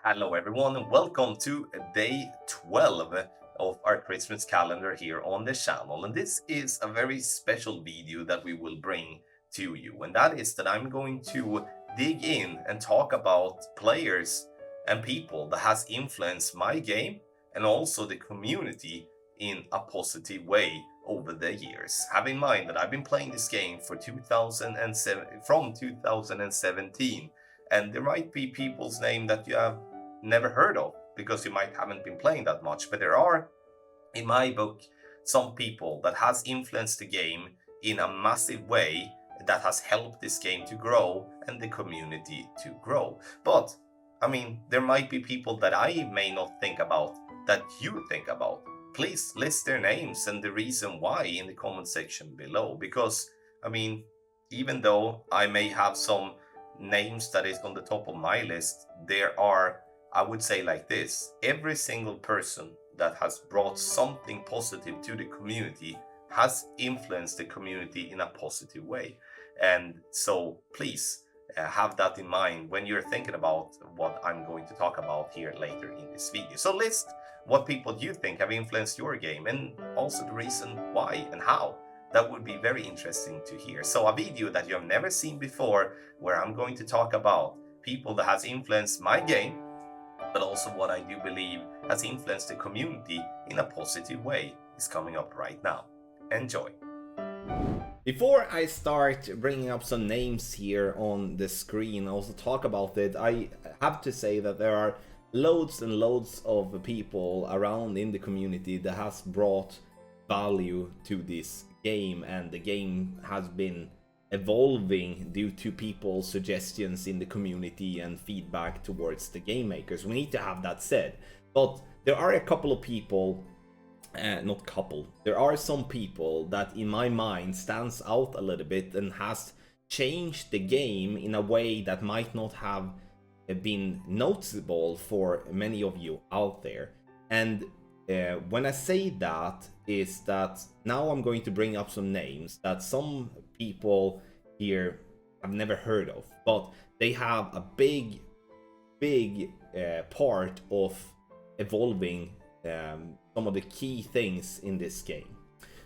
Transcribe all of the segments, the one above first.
Hello, everyone, and welcome to day 12 of our Christmas calendar here on the channel. And this is a very special video that we will bring to you, and that is that I'm going to dig in and talk about players and people that has influenced my game and also the community in a positive way over the years. Have in mind that I've been playing this game for 2007 from 2017, and there might be people's name that you have never heard of because you might haven't been playing that much. But there are, in my book, some people that has influenced the game in a massive way that has helped this game to grow and the community to grow. But there might be people that I may not think about that you think about. Please list their names and the reason why in the comment section below. Because even though I may have some names that is on the top of my list, there are, I would say like this, every single person that has brought something positive to the community has influenced the community in a positive way. And so please have that in mind when you're thinking about what I'm going to talk about here later in this video. So list what people you think have influenced your game and also the reason why and how. That would be very interesting to hear. So a video that you have never seen before, where I'm going to talk about people that has influenced my game, but also what I do believe has influenced the community in a positive way, is coming up right now. Enjoy. Before I start bringing up some names here on the screen, also talk about it, I have to say that there are loads and loads of people around in the community that has brought value to this game, and the game has been evolving due to people's suggestions in the community and feedback towards the game makers. We need to have that said. But there are a couple of people, there are some people that in my mind stands out a little bit and has changed the game in a way that might not have been noticeable for many of you out there. And when I say that, is that now I'm going to bring up some names that some people here have never heard of, but they have a big part of evolving some of the key things in this game.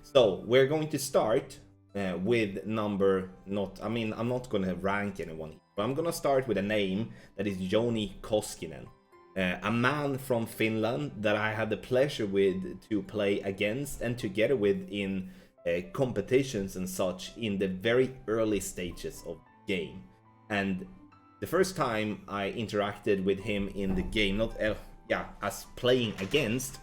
So we're going to start with number, I'm not going to rank anyone, but I'm going to start with a name that is Joni Koskinen. A man from Finland that I had the pleasure with to play against and together with in competitions and such in the very early stages of the game. And the first time I interacted with him in the game, as playing against,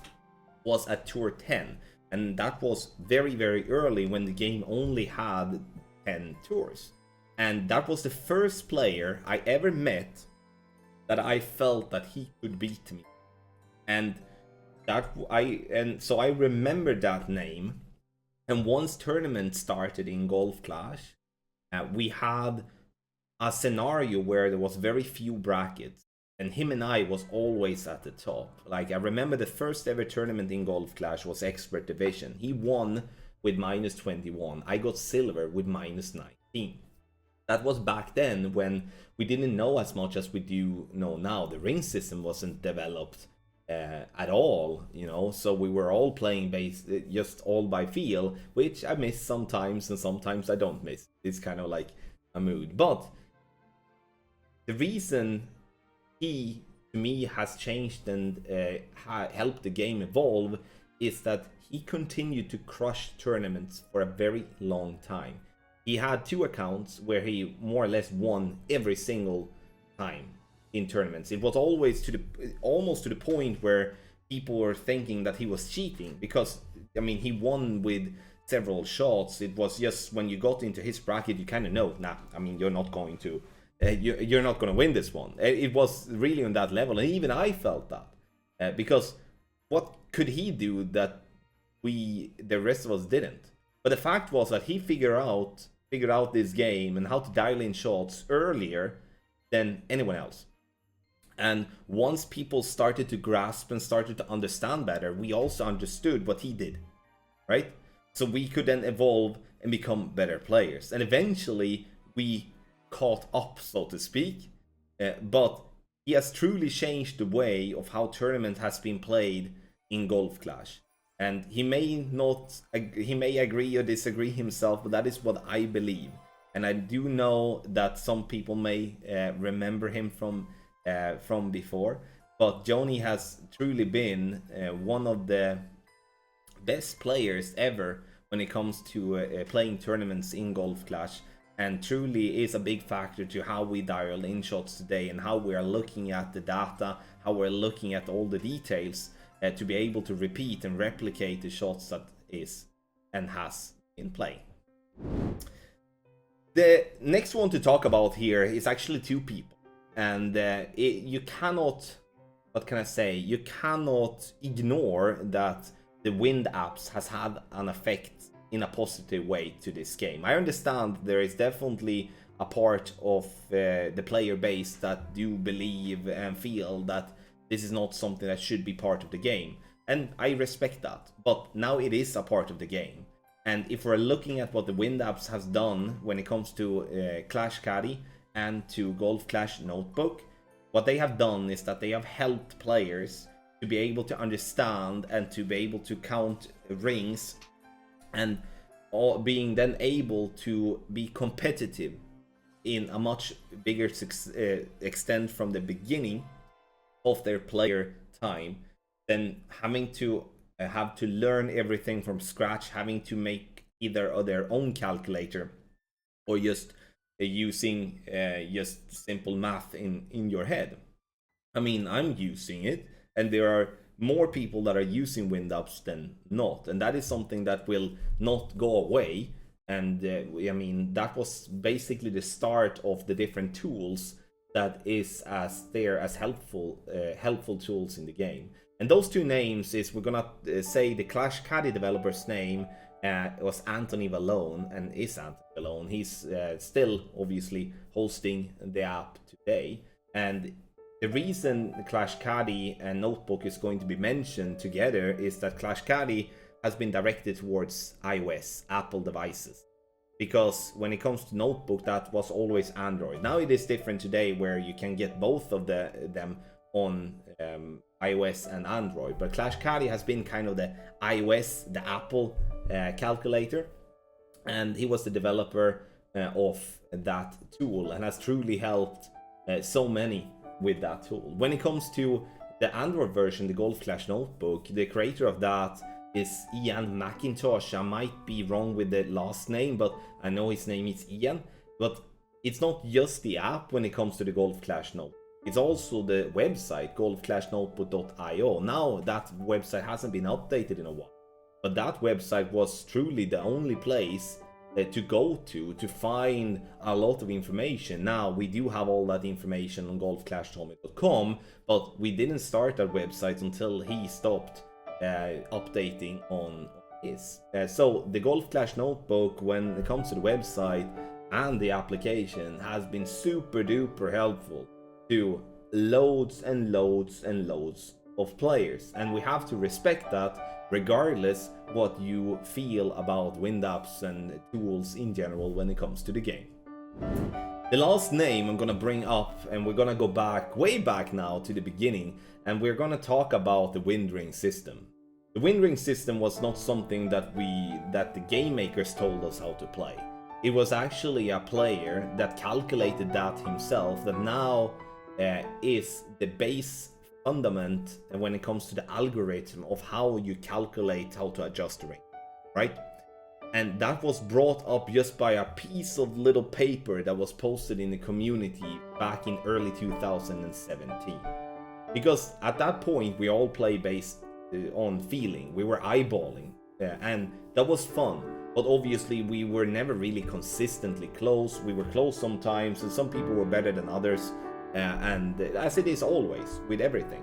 was at Tour 10. And that was very early when the game only had 10 tours. And that was the first player I ever met that I felt that he could beat me, and so I remembered that name. And once tournament started in Golf Clash, we had a scenario where there was very few brackets, and him and I was always at the top. Like, I remember the first ever tournament in Golf Clash was Expert Division. He won with -21. I got silver with -19. That was back then when we didn't know as much as we do know now. The ring system wasn't developed at all, so we were all playing just all by feel, which I miss sometimes and sometimes I don't miss. It's kind of like a mood. But the reason he, to me, has changed and helped the game evolve is that he continued to crush tournaments for a very long time. He had 2 accounts where he more or less won every single time in tournaments. It was always almost to the point where people were thinking that he was cheating, because he won with several shots. It was just when you got into his bracket, you kind of know, you're not going to you're not going to win this one. It was really on that level, and even I felt that because what could he do that the rest of us didn't? But the fact was that he figured out this game and how to dial in shots earlier than anyone else. And once people started to grasp and started to understand better, we also understood what he did, right? So we could then evolve and become better players. And eventually we caught up, so to speak. But he has truly changed the way of how tournament has been played in Golf Clash. And he may agree or disagree himself, but that is what I believe. And I do know that some people may remember him from before, but Joni has truly been one of the best players ever when it comes to playing tournaments in Golf Clash, and truly is a big factor to how we dial in shots today and how we are looking at the data, how we're looking at all the details to be able to repeat and replicate the shots that is and has in play. The next one to talk about here is actually two people, and you cannot, what can I say, you cannot ignore that the wind apps has had an effect in a positive way to this game. I understand there is definitely a part of the player base that do believe and feel that this is not something that should be part of the game, and I respect that, but now it is a part of the game. And if we're looking at what the wind apps has done when it comes to Clash Caddy and to Golf Clash Notebook, what they have done is that they have helped players to be able to understand and to be able to count rings, and being then able to be competitive in a much bigger extent from the beginning of their player time than having to have to learn everything from scratch, having to make either their own calculator or just using just simple math in your head. I mean, I'm using it, and there are more people that are using WindUps than not, and that is something that will not go away. And I mean, that was basically the start of the different tools that is as there as helpful tools in the game. And those two names is, we're gonna say the Clash Caddy developer's name was Anthony Vallone, and is Anthony Vallone. He's still obviously hosting the app today. And the reason the Clash Caddy and Notebook is going to be mentioned together is that Clash Caddy has been directed towards iOS, Apple devices. Because when it comes to Notebook, that was always Android. Now it is different today, where you can get both of them on iOS and Android. But Clash Caddy has been kind of the iOS, the Apple calculator. And he was the developer of that tool, and has truly helped so many with that tool. When it comes to the Android version, the Golf Clash Notebook, the creator of that is Ian McIntosh. I might be wrong with the last name, but I know his name is Ian. But it's not just the app when it comes to the Golf Clash Notebook. It's also the website, golfclashnotebook.io. Now that website hasn't been updated in a while, but that website was truly the only place to go to find a lot of information. Now we do have all that information on golfclashtommy.com, but we didn't start that website until he stopped updating on his. So the Golf Clash Notebook, when it comes to the website and the application, has been super duper helpful to loads and loads and loads of players, and we have to respect that regardless what you feel about wind apps and tools in general when it comes to the game. The last name I'm gonna bring up, and we're gonna go back, way back now, to the beginning, and we're gonna talk about the wind ring system. The wind ring system was not something that the game makers told us how to play. It was actually a player that calculated that himself, that now is the base fundament when it comes to the algorithm of how you calculate how to adjust the ring, right? And that was brought up just by a piece of little paper that was posted in the community back in early 2017. Because at that point we all play based on feeling, we were eyeballing, and that was fun. But obviously we were never really consistently close. We were close sometimes, and some people were better than others. And as it is always with everything.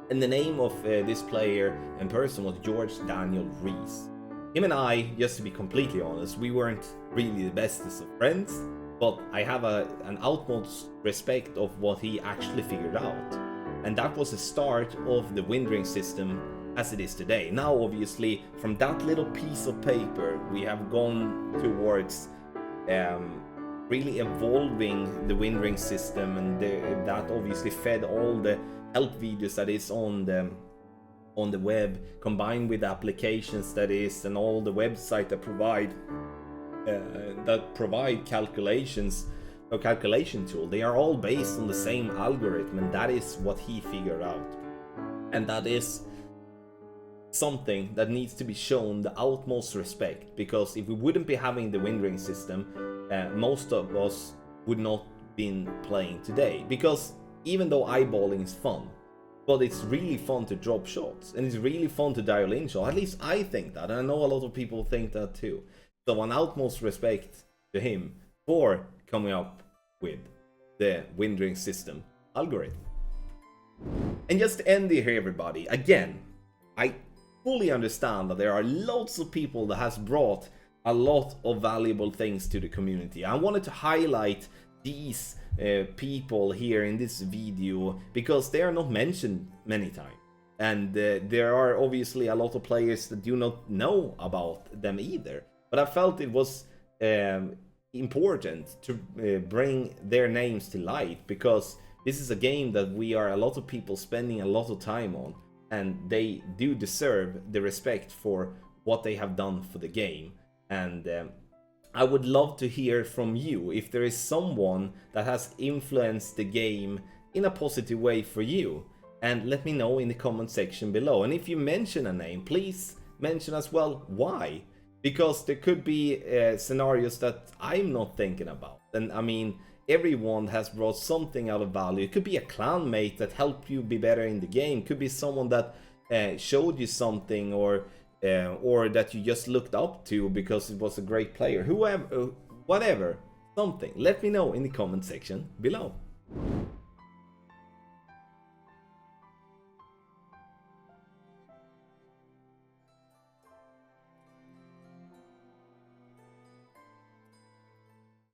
And the name of this player and person was George Daniel Rees. Him and I, just to be completely honest, we weren't really the bestest of friends, but I have an utmost respect of what he actually figured out. And that was the start of the wind ring system as it is today. Now obviously from that little piece of paper we have gone towards really evolving the wind ring system, and that obviously fed all the help videos that is on the web, combined with the applications that is, and all the website that provide calculations or calculation tool. They are all based on the same algorithm, and that is what he figured out. And that is something that needs to be shown the utmost respect, because if we wouldn't be having the wind ring system, most of us would not been playing today. Because even though eyeballing is fun, but it's really fun to drop shots, and it's really fun to dial in shots. At least I think that, and I know a lot of people think that too. So an utmost respect to him for coming up with the wind ring system algorithm. And just to end here, everybody, again, I fully understand that there are lots of people that has brought a lot of valuable things to the community. I wanted to highlight these people here in this video because they are not mentioned many times, and there are obviously a lot of players that do not know about them either, but I felt it was important to bring their names to light, because this is a game that we are a lot of people spending a lot of time on, and they do deserve the respect for what they have done for the game. And I would love to hear from you if there is someone that has influenced the game in a positive way for you, and let me know in the comment section below. And if you mention a name, please mention as well why, because there could be scenarios that I'm not thinking about. And I mean, everyone has brought something out of value. It could be a clanmate that helped you be better in the game, could be someone that showed you something, or that you just looked up to because it was a great player. Whoever, whatever, something. Let me know in the comment section below.